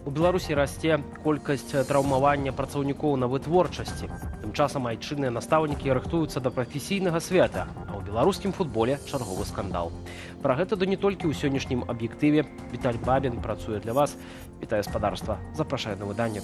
У Беларусі расце колькасць траўмавання працаўнікоў на вытворчасці. Тым часам айчынныя настаўнікі рыхтуюцца да прафесійнага свята, а ў беларускім футболе чарговы скандал. Пра гэта да не толькі ў сённяшнім аб'ектыве. Віталь Бабін працуе для вас. Вітаю спадарства. Запрашаю на выданне.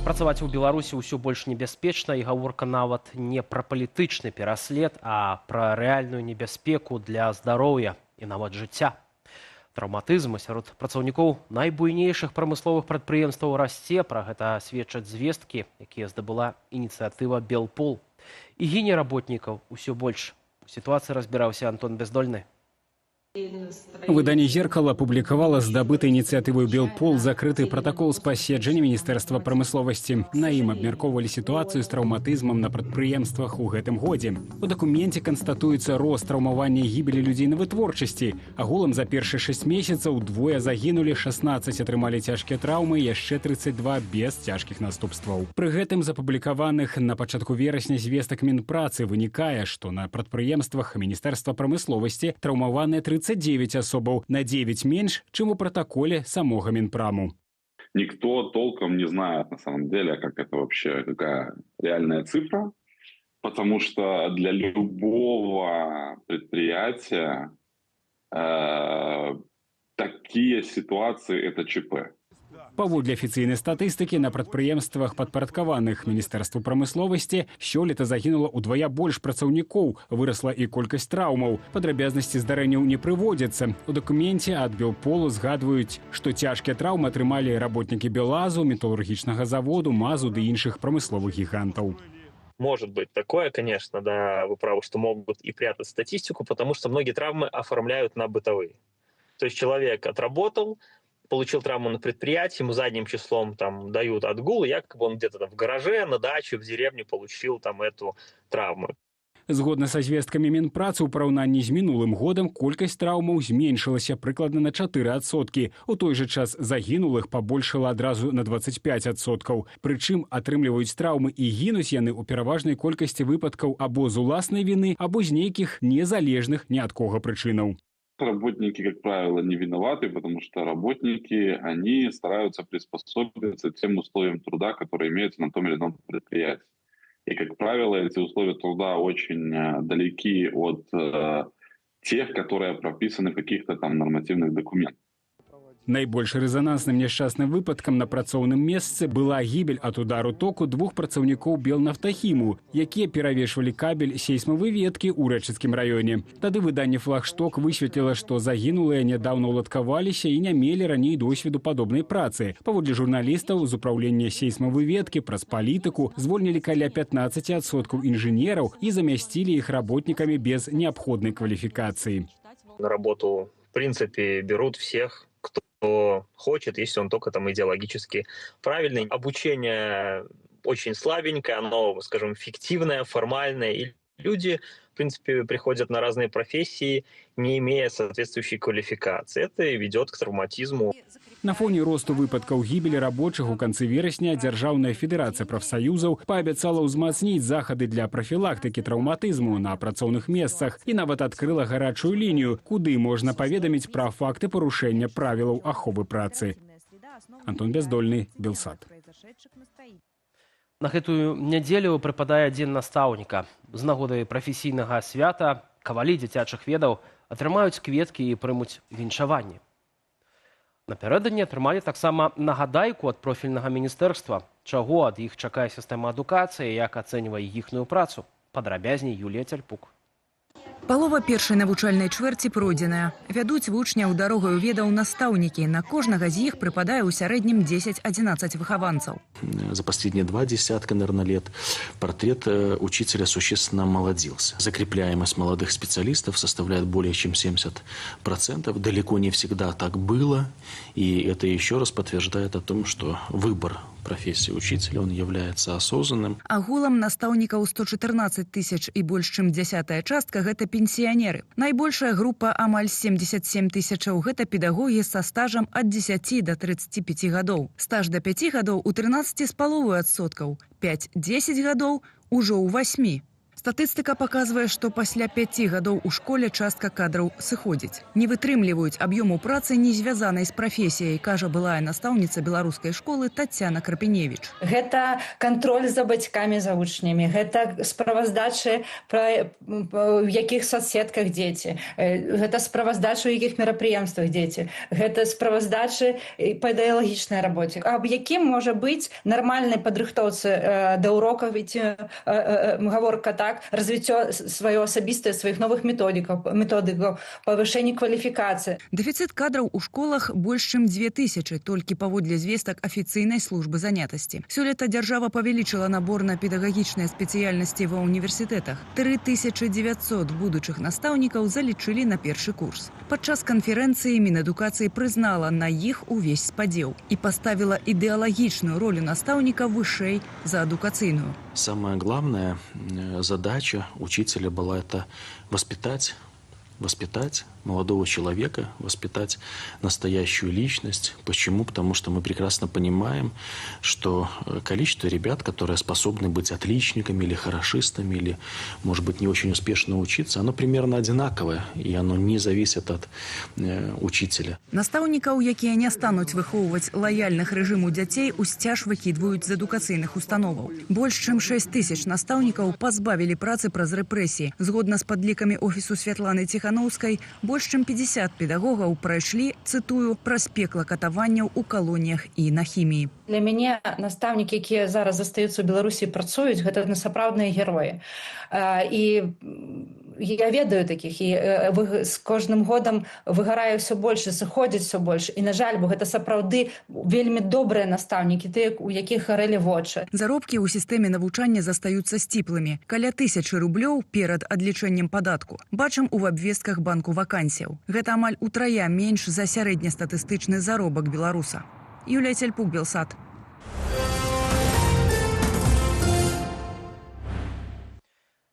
Працаваць у Беларусі ўсё больш небяспечна, і гаворка нават не пра палітычны пераслед, а пра рэальную небяспеку для здароўя і нават жыцця. Траўматызм сярод працаўнікоў найбуйнейшых прамысловых прадпрыемстваў расце, пра гэта сведчаць звесткі, якія здабыла ініцыятыва «Белпол». І гіне работнікаў усё больш. У сітуацыі разбіраўся Антон Бяздольны. Выданне «Зеркало» опубликовало с добытой инициативой «Белпол» закрытый протокол с паседжання Министерства промысловости. На им обмерковывали ситуацию с травматизмом на предприемствах у гэтым годзе. У документе констатуется рост травмования и гибели людей на вытворчасці. Агулам за першыя 6 месяцаў двое загинули, 16 атрымалі цяжкія траўмы, яшчэ 32 без цяжкіх наступстваў. Пры гэтым з апублікаваных на пачатку верасня звестак Мінпрацы вынікае, што на прадпрыемствах Міністэрства прамысловасці траўмаваныя 39 особов, на 9 меньше, чем у протоколе самого Минпраму. Никто толком не знает на самом деле, как это вообще, какая реальная цифра, потому что для любого предприятия такие ситуации – это ЧП. Паводле афіцыйнай статыстыкі, на прадпрыемствах, падпарадкаваных Міністэрству прамысловасці, сёлета загінула ўдвая больш працаўнікоў, вырасла і колькасць траўмаў. Падрабязнасці здарэнняў не прыводзяцца. У дакуменце ад Белполу згадваюць, што цяжкія траўмы атрымалі работнікі Белазу, металлургічнага заводу, МАЗу ды іншых прамысловых гігантаў. Может быть такое, конечно, да, вы правы, что могут и прятать статистику, потому что многие травмы оформляют на бытовые. То есть человек отработал, получил травму на предприятии, ему задним числом там дают отгул, и якобы он где-то там в гараже, на даче, в деревне получил там эту травму. Згодна са звесткамі Мінпрацы, у параўнанні з мінулым годам колькасць траўмаў зменшылася прыкладна на 4%. У той жа час загінулых пабольшала адразу на 25%. Прычым атрымліваюць траўмы і гінуць яны ў пераважнай колькасці выпадкаў або з уласнай віны, або з нейкіх незалежных ні ад кога прычынаў. Работники, как правило, не виноваты, потому что работники, они стараются приспособиться к тем условиям труда, которые имеются на том или ином предприятии. И, как правило, эти условия труда очень далеки от тех, которые прописаны в каких-то там нормативных документах. Найбольш рэзанансным няшчасным выпадкам на працоўным месцы была гібель ад удару току двух працаўнікоў Белнафтахіму, якія перавешвалі кабель сейсмавай веткі ў Рэчыцкім раёне. Тады выданне «Флагшток» высветліла, што загінулыя нядаўна ўладкаваліся і не мелі раней досведу падобнай працы. Паводле журналістаў з управлення сейсмавай веткі праз палітыку звольнілі каля 15% інжынераў і замясцілі іх работнікамі без неабходнай кваліфікацыі. На работу, в принципе, берут всех, кто хочет, если он только там идеологически правильный. Обучение очень слабенькое, оно, скажем, фиктивное, формальное. И люди, в принципе, приходят на разные профессии, не имея соответствующей квалификации. Это и ведет к травматизму. На фоне росту выпадкаў гібелі рабочых у канцы верасня Дзяржаўная федэрацыя прафсаюзаў паабяцала ўзмацніць захады для прафілактыкі траўматызму на працоўных месцах і нават адкрыла гарачую лінію, куды можна паведаміць пра факты парушэння правілаў аховы працы. Антон Бяздольны, Белсат. На гэтую нядзелю прыпадае дзень настаўніка. З нагоды прафесійнага свята кавалі дзіцячых ведаў атрымаюць кветкі і прымуць віншаванні. Напярэдадні атрымалі таксама нагадайку ад профільнага міністэрства, чаго ад іх чакае сістэма адукацыі, як ацэньвае іхную працу. Падрабязней Юлія Цяльпук. Палова першай навучальнай чвэрці пройдзеная. Вядуць вучняў дарогаю ведаў настаўнікі. На кожнага з іх прыпадае ў сярэднім 10-11 выхаванцаў. За последние 2 десятка, наверное, лет портрет учителя существенно омолодился. Закрепляемость молодых специалистов составляет более чем 70%. Далеко не всегда так было. И это еще раз подтверждает о том, что выбор профессии учителя, он является осознанным. Агулам настаўнікаў 114 тысяч і больш чым 10-я частка гэта пенсіянеры. Найбольшая група амаль 77 тысячаў гэта педагогі са стажам ад 10 до 35 гадоў. Стаж до 5 гадоў у 13,5%, 5-10 гадоў ужо ў 8%. Статыстыка паказвае, што пасля 5 гадоў у школе частка кадраў сыходзіць. Не вытрымліваюць аб'ёму працы, не звязанай з прафесіяй, кажа былая настаўніца беларускай школы Тацяна Крапіневіч. Гэта кантроль за бацькамі, за вучнямі, гэта справаздачы пра ў якіх соцсетках дзеці, гэта справаздачы ў якіх мерапрыемствах дзеці, гэта справаздачы па ідэалагічнай рабоце. Аб якім можа быць нармальнай падрыхтоўцы да урокаў, ці гаворка так, развіццё сваё асабістае, сваіх новых методыкаў, павышэнне кваліфікацыі. Дэфіцыт кадраў у школах больш чым 2000, толькі паводле звестак афіцыйнай службы занятасці. Сёлета дзяржава павялічыла набор на педагагічныя спецыяльнасці ва ўніверсітэтах. 3900 будучых настаўнікаў залічылі на першы курс. Падчас канферэнцыі Мінадукацыі прызнала на іх увесь спадзеў і паставіла ідэалагічную ролю настаўніка вышэй за адукацыйную. Самая главная задача учителя была это воспитать молодого человека, воспитать настоящую личность. Почему? Потому что мы прекрасно понимаем, что количество ребят, которые способны быть отличниками или хорошистами, или, может быть, не очень успешно учиться, оно примерно одинаковое, и оно не зависит от учителя. Настаўнікаў, якія не стануць выхоўваць лаяльных рэжыму дзяцей, усцяж выкідваюць з адукацыйных установаў. Больш чым 6 тысяч настаўнікаў пазбавілі працы праз рэпрэсіі. Згодна з падлікамі офісу Святланы Ціханаўскай, больш чым 50 педагогаў прайшлі, цытую, праз пекла катаванняў у калоніях і на хіміі. Для мяне настаўнікі, якія зараз застаюцца ў Беларусі і працуюць, гэта насапраўдныя героі. І я ведаю такіх, і з кожным годам выгарае ўсё больш, сыходзіць ўсё больш. І, на жаль, бо гэта сапраўды вельмі добрыя настаўнікі, тыя, у якіх гарэлі вочы. Заробкі ў сістэме навучання застаюцца сціплымі. Каля 1000 рублёў перад адлічэннем падатку. Бачым у абвестках банку вакансіяў. Гэта амаль утрая менш за сярэднестатыстычны заробак беларуса. Юлія Цельпук, Белсат.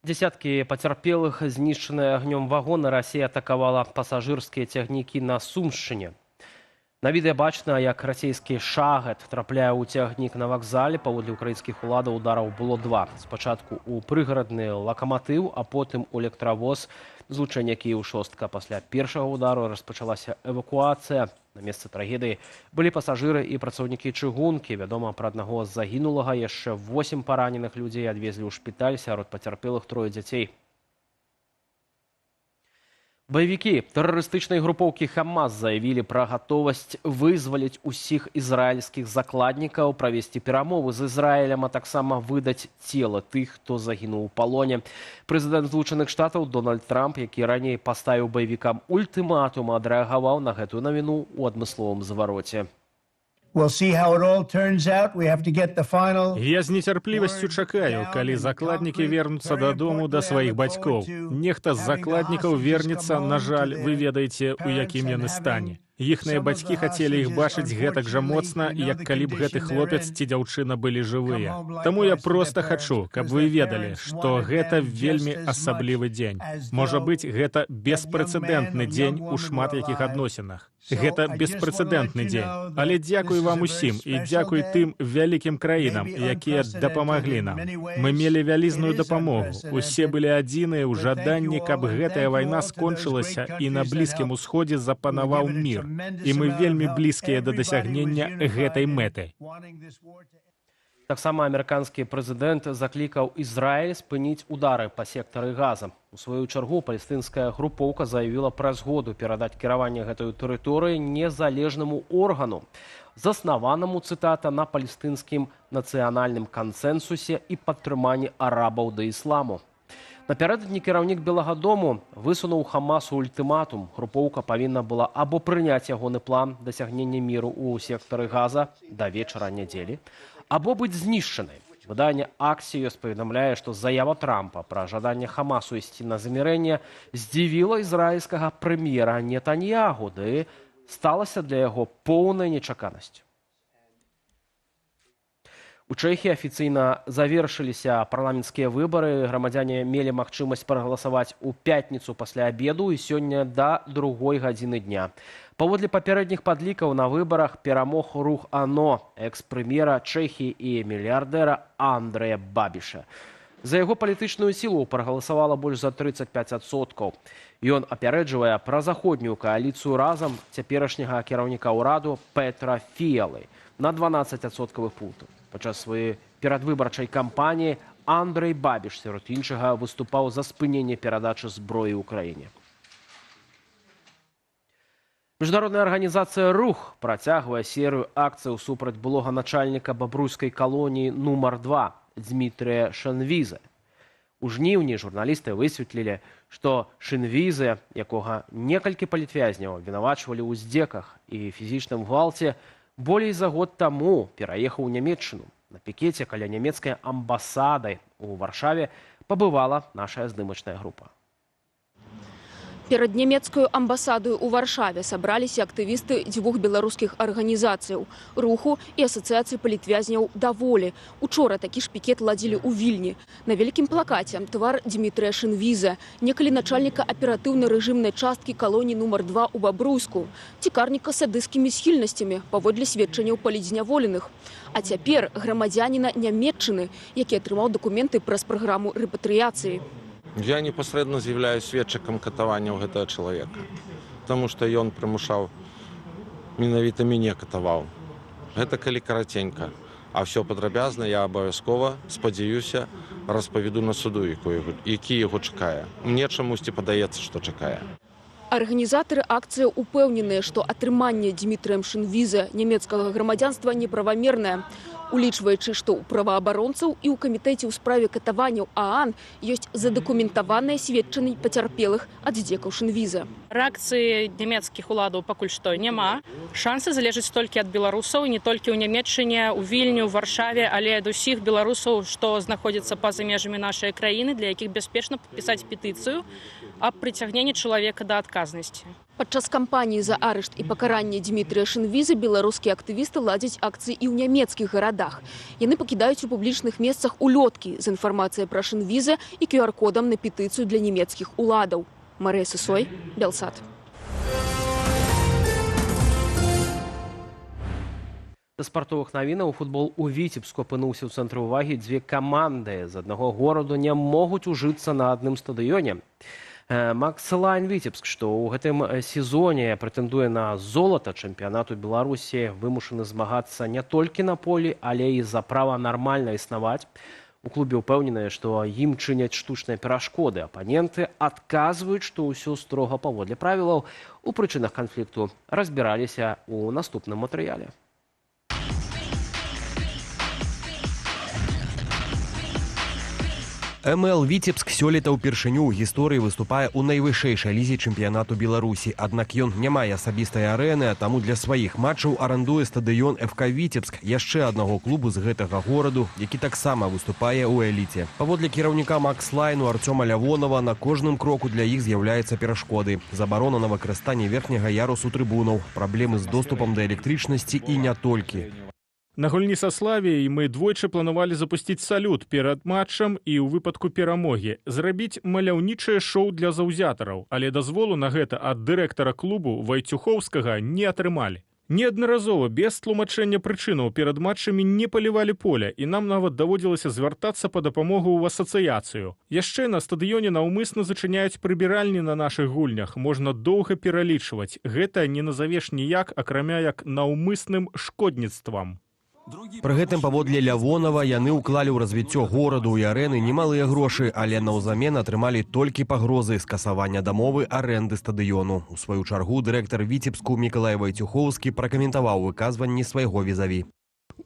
Десятки потерпелых, знищенные огнем вагоны, Россия атаковала пассажирские цягнікі на Сумшчыне. На відэа бачна, як расійскі шагет трапляе ў цягнік на вакзале. Паводле украінскіх уладаў удараў было 2. Спачатку ў прыгарадны лакаматыў, а потым у электравоз. Злучэнне Кіеў-6. Пасля першага удару распачалася эвакуацыя. На месцы трагедыі былі пасажыры і працаўнікі чыгункі. Вядома пра аднаго загінулага, яшчэ 8 параненых людзей адвезлі ў шпіталь, сярод пацярпелых 3 дзяцей. Баевікі тэрарыстычнай групоўкі Хамас заявілі пра гатовасць вызваліць усіх ізраільскіх закладнікаў, правесці перамовы з Ізраілем, а таксама выдаць цела тых, хто загінуў у палоне. Прэзідэнт Злучаных Штатаў Дональд Трамп, які раней паставіў баевікам ультыматум, адрэагаваў на гэтую навіну ў адмысловым звароце. Я з нецярплівасцю чакаю, калі закладнікі вернуцца дадому да сваіх бацькоў. Нехта з закладнікаў вернецца, на жаль, вы ведаеце, у якім яны стане. Іхныя бацькі хацелі іх бачыць гэтак жа моцна, як калі б гэты хлопец ці дзяўчына былі жывыя. Таму я проста хачу, каб вы ведалі, што гэта вельмі асаблівы дзень. Можа быць, гэта беспрэцэдэнтны дзень у шмат якіх адносінах. Гэта беспрэцэдэнтны дзень. Але дзякуй вам усім і дзякуй тым вялікім краінам, якія дапамаглі нам. Мы мелі вялізную дапамогу. Усе былі адзіныя ў жаданні, каб гэтая вайна скончылася і на Блізкім Усходзе запанаваў мір. І мы вельмі блізкія да дасягнення гэтай мэты. Таксама амерыканскі прэзідэнт заклікаў Ізраіль спыніць удары па сектары Газа. У сваю чаргу палестынская групоўка заявіла пра згоду перадаць кіраванне гэтай тэрыторыі незалежнаму органу, заснаванаму, цытата, на палестынскім нацыянальным кансэнсусе і падтрыманні арабаў да ісламу. Напярэдадні кіраўнік Белага дому высунуў Хамасу ультыматум. Групоўка павінна была або прыняць ягоны план дасягнення міру ў сектары Газа да вечара нядзелі, або быць знішчанай. Выданне Axios паведамляе, што заява Трампа пра жаданне Хамасу ісці на замірэнне здзівіла ізраільскага прэм'ера Нетаньягу, ды сталася для яго поўнай нечаканасцю. У Чэхіі афіцыйна завершыліся парламенцкія выбары. Грамадзяне мелі магчымасць прагаласаваць у пятніцу пасля абеду і сёння да 2 гадзіны дня. Паводле папярэдніх падлікаў на выбарах перамог рух АНО экс-прэм'ера Чэхіі і мільярдэра Андрэя Бабіша. За яго палітычную сілу прагаласавала больш за 35%. Ён апярэджвае празаходнюю кааліцыю разам цяперашняга кіраўніка ўраду Петра Фіялы на 12 адсоткавых пунктаў. Падчас сваёй перадвыбарчай кампаніі Андрэй Бабіш, сярод іншага, выступаў за спыненне перадачы зброі ўкраіне. Міжнародная арганізацыя «Рух» працягвае серыю акцыяў супраць былога начальніка бабруйскай калоніі нумар 2 Дмітрыя Шенвізе. У жніўні журналісты высветлілі, што Шенвізе, якога некалькі палітвязняў абвінавачвалі ў здзеках і фізічным гвалце, болей за год таму пераехаў у Нямецчыну. На пікеце каля нямецкай амбасады ў Варшаве пабывала наша здымачная група. Перад нямецкую амбасадою ў Варшаве сабраліся актывісты дзвюх беларускіх арганізацыяў – «Руху» і асацыяцыі палітвязняў «Даволі». Учора такі ж пікет ладзілі ў Вільні. На вялікім плакаце твар Дмітрыя Шенвізе, некалі начальніка аператыўнай рэжымнай часткі калоніі нумар 2 у Бабруйску, цікарніка з садысцкімі схільнасцямі, паводле сведчанняў палітзняволеных. А цяпер грамадзяніна Нямецчыны, які атрымаў дакументы праз праграму рэпатрыяцыі. Я непасрэдна з'яўляюсь сведчыкам катаванняў гэтага чалавека, таму што ён прымушаў, менавіта мяне катаваў. Гэта калі караценька, а ўсё падрабязна я абавязкова, спадзяюся, распавяду на суду, які яго чакае. Мне чамусьці падаецца, што чакае. Арганізатары акцыі упэўненыя, што атрыманне Дмітрыем Шенвізе нямецкага грамадзянства неправамернае. Улічваючы, што ў праваабаронцаў і ў камітэце ў справе катаванняў ААН ёсць задакументаваныя сведчанні пацярпелых ад здзекаў Шенвізе. Рэакцыі нямецкіх уладаў пакуль што няма. Шансы залежаць толькі ад беларусаў, не толькі ў Нямецчыне, у Вільні, у Варшаве, але ад усіх беларусаў, што знаходзяцца па-за межамі нашай краіны, для якіх бяспечна падпісаць петыцыю аб прыцягненні чалавека да адказнасці. Падчас кампаніі за арышт і пакаранне Дмітрыя Шенвізе беларускія актывісты ладзяць акцыі і ў нямецкіх гарадах. Яны пакідаюць у публічных месцах улёткі з інфармацыяй пра Шенвізе і QR-кодам на петыцыю для нямецкіх уладаў. Марыя Сысой, Белсат. З спартовых навінаў футбол у Віцебску апынуўся ў цэнтры ўвагі. Дзве каманды з аднаго гораду не могуць ужыцца на адным стадыёне. Макслайн Віцебск, што ў гэтым сезоне прэтэндуе на золата чэмпіянату Беларусі, вымушаны змагацца не толькі на полі, але і за права нармальна існаваць. У клубе ўпэўненыя, што ім чыняць штучныя перашкоды. Апаненты адказваюць, што ўсё строга паводле правілаў. У прычынах канфлікту разбіраліся ў наступным матэрыяле. МЛ Віцебск сёлета ўпершыню ў гісторыі выступае ў найвышэйшай лізе чэмпіянату Беларусі. Аднак ён не мае асабістай арэны, а таму для сваіх матчаў арандуе стадыён ФК Віцебск, яшчэ аднаго клубу з гэтага гораду, які таксама выступае ў эліце. Паводле кіраўніка Макслайну Артёма Лявонова, на кожным кроку для іх з'яўляюцца перашкоды. Забарона на выкарыстанне верхняга ярусу трыбунаў, праблемы з доступам да электрычнасці і не толькі. На гульні са Славіяй мы двойчы планавалі запусціць салют перад матчам і ў выпадку перамогі, зрабіць маляўнічае шоу для заўзятараў, але дазволу на гэта ад дырэктара клубу Вайцюхоўскага не атрымалі. Неаднаразова без тлумачэння прычынаў перад матчамі не палівалі поля, і нам нават даводзілася звяртацца па дапамогу ў асацыяцыю. Яшчэ на стадыёне наўмысна зачыняюць прыбіральні на нашых гульнях, можна доўга пералічваць. Гэта не назавеш ніяк, акрамя як наўмысным шкодніцтвам. Пры гэтым, паводле Лявонова, яны ўклалі ў развіццё гораду і арэны немалыя грошы, але наўзамен атрымалі толькі пагрозы скасавання дамовы арэнды стадыёну. У сваю чаргу дырэктар Віцебску Мікалай Вайцюхоўскі пракаментаваў выказванні свайго візаві.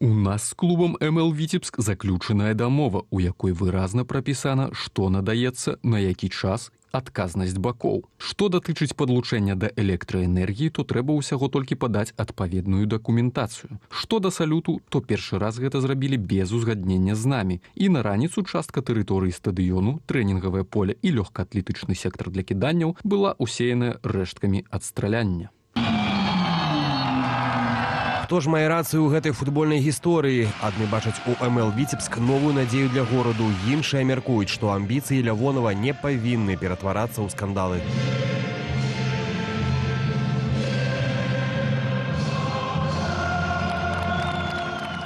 У нас з клубам МЛ Віцебск заключаная дамова, у якой выразна прапісана, што надаецца, на які час, адказнасць бакоў. Што датычыць падлучэння да электраэнергіі, то трэба ўсяго толькі падаць адпаведную дакументацыю. Што да салюту, то першы раз гэта зрабілі без узгаднення з намі. І на раніцу частка тэрыторыі стадыёну, трэнінгавае поле і лёгкаатлетычны сектар для кіданняў была усеяная рэшткамі ад страляння. Хто ж мае рацыю ў гэтай футбольнай гісторыі? Адны бачаць у МЛ Віцебск новую надзею для гораду, іншыя мяркуюць, што амбіцыі Лявонова не павінны ператварацца ў скандалы.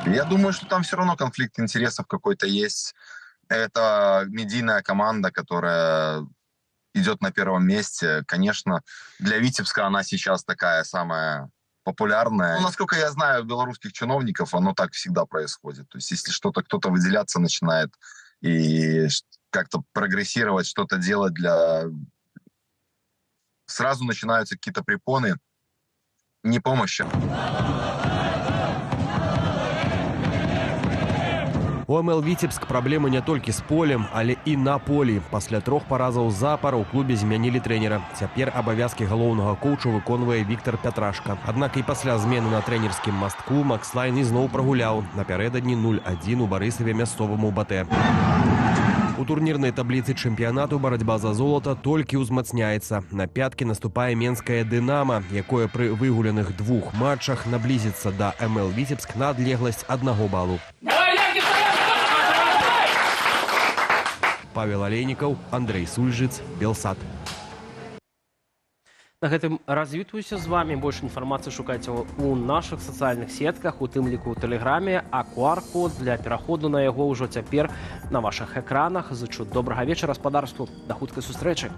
Я думаю, что там все равно конфликт интересов какой-то есть. Это медийная команда, которая идет на первом месте. Конечно, для Витебска она сейчас такая самая популярная. Ну, насколько я знаю, белорусских чиновников, оно так всегда происходит. То есть если что-то кто-то выделяться начинает и как-то прогрессировать, что-то делать сразу начинаются какие-то препоны, не помощи. У МЛ Віцебск праблемы не толькі з полем, але і на полі. Пасля 3 паразаў запар у клубе змянілі трэнера. Цяпер абавязкі галоўнага коуча выконвае Віктор Пятрашка. Аднак і пасля змены на трэнерскім мастку Макслайн ізноў прагуляў. Напярэдадні 0-1 у Барысаве мясцоваму БТ. У турнірнай табліцы чэмпіянату барацьба за золата толькі ўзмацняецца. На пяткі наступае менскае «Дынама», якое пры выгуляных 2 матчах наблізіцца да МЛ Віцебск на адлегласць 1 балу. Павел Олейнікаў, Андрей Сульжыц, Белсат. На гэтым развітваюся з вами. Больш інфармацыі шукайце у нашых сацыяльных сетках, у тым ліку ў тэлеграме, а QR-код для пераходу на яго ўжо цяпер на вашых экранах. Зычу добрага вечара, спадарству. Да хуткай сустрэчы.